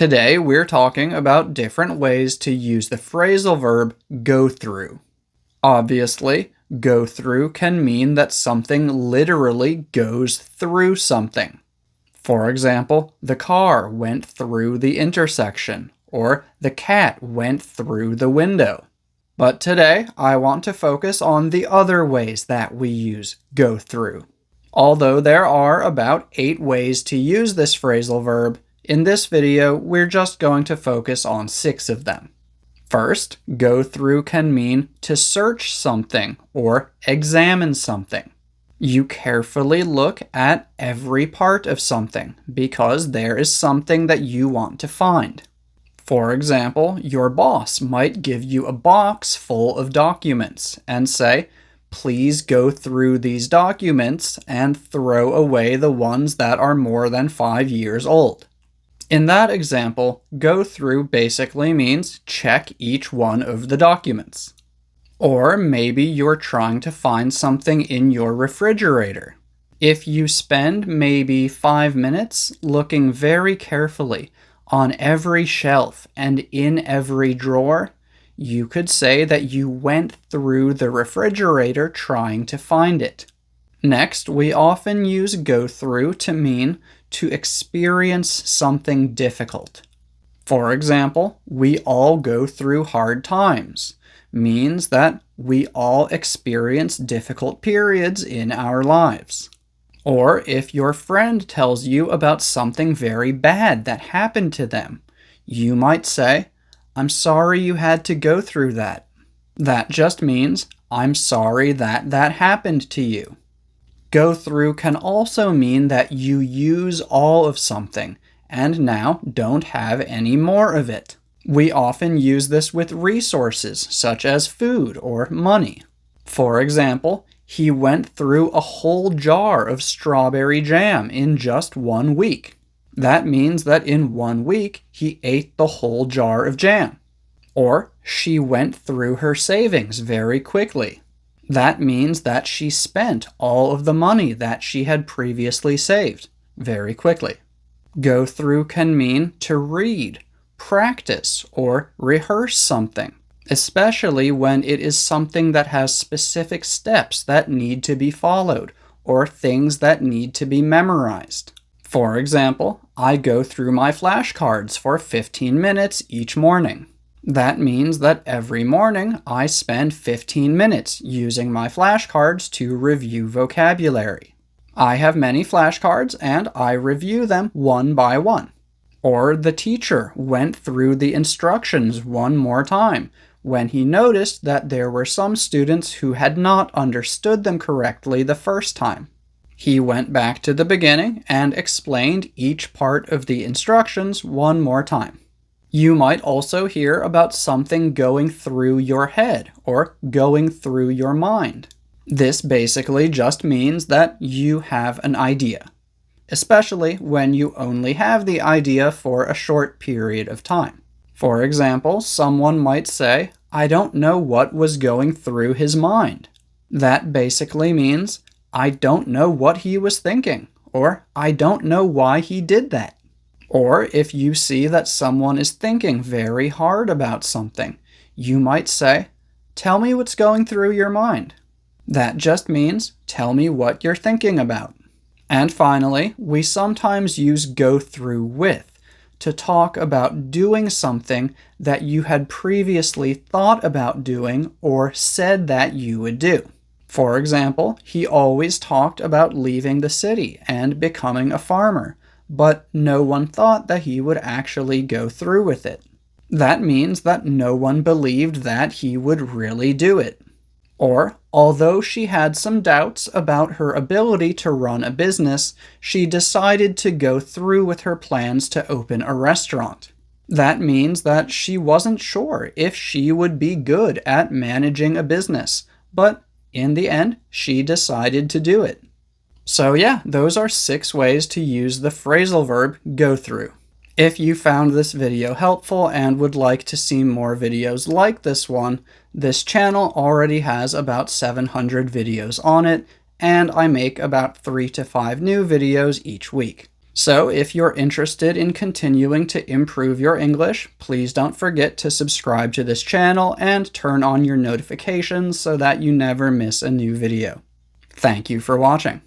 Today we're talking about different ways to use the phrasal verb go through. Obviously, go through can mean that something literally goes through something. For example, the car went through the intersection, or the cat went through the window. But today, I want to focus on the other ways that we use go through. Although there are about 8 ways to use this phrasal verb, in this video, we're just going to focus on 6 of them. First, go through can mean to search something or examine something. You carefully look at every part of something because there is something that you want to find. For example, your boss might give you a box full of documents and say, "Please go through these documents and throw away the ones that are more than 5 years old." In that example, go through basically means check each one of the documents. Or maybe you're trying to find something in your refrigerator. If you spend maybe 5 minutes looking very carefully on every shelf and in every drawer, you could say that you went through the refrigerator trying to find it. Next, we often use go through to mean to experience something difficult. For example, we all go through hard times, means that we all experience difficult periods in our lives. Or if your friend tells you about something very bad that happened to them, you might say, "I'm sorry you had to go through that." That just means, "I'm sorry that happened to you." Go through can also mean that you use all of something and now don't have any more of it. We often use this with resources such as food or money. For example, he went through a whole jar of strawberry jam in just 1 week. That means that in 1 week he ate the whole jar of jam. Or she went through her savings very quickly. That means that she spent all of the money that she had previously saved very quickly. Go through can mean to read, practice, or rehearse something, especially when it is something that has specific steps that need to be followed or things that need to be memorized. For example, I go through my flashcards for 15 minutes each morning. That means that every morning I spend 15 minutes using my flashcards to review vocabulary. I have many flashcards and I review them one by one. Or the teacher went through the instructions one more time when he noticed that there were some students who had not understood them correctly the first time. He went back to the beginning and explained each part of the instructions one more time. You might also hear about something going through your head or going through your mind. This basically just means that you have an idea, especially when you only have the idea for a short period of time. For example, someone might say, "I don't know what was going through his mind." That basically means, "I don't know what he was thinking," or "I don't know why he did that." Or if you see that someone is thinking very hard about something, you might say, "Tell me what's going through your mind." That just means, "Tell me what you're thinking about." And finally, we sometimes use go through with to talk about doing something that you had previously thought about doing or said that you would do. For example, he always talked about leaving the city and becoming a farmer, but no one thought that he would actually go through with it. That means that no one believed that he would really do it. Or, although she had some doubts about her ability to run a business, she decided to go through with her plans to open a restaurant. That means that she wasn't sure if she would be good at managing a business, but in the end, she decided to do it. So yeah, those are 6 ways to use the phrasal verb go through. If you found this video helpful and would like to see more videos like this one, this channel already has about 700 videos on it, and I make about 3 to 5 new videos each week. So if you're interested in continuing to improve your English, please don't forget to subscribe to this channel and turn on your notifications so that you never miss a new video. Thank you for watching.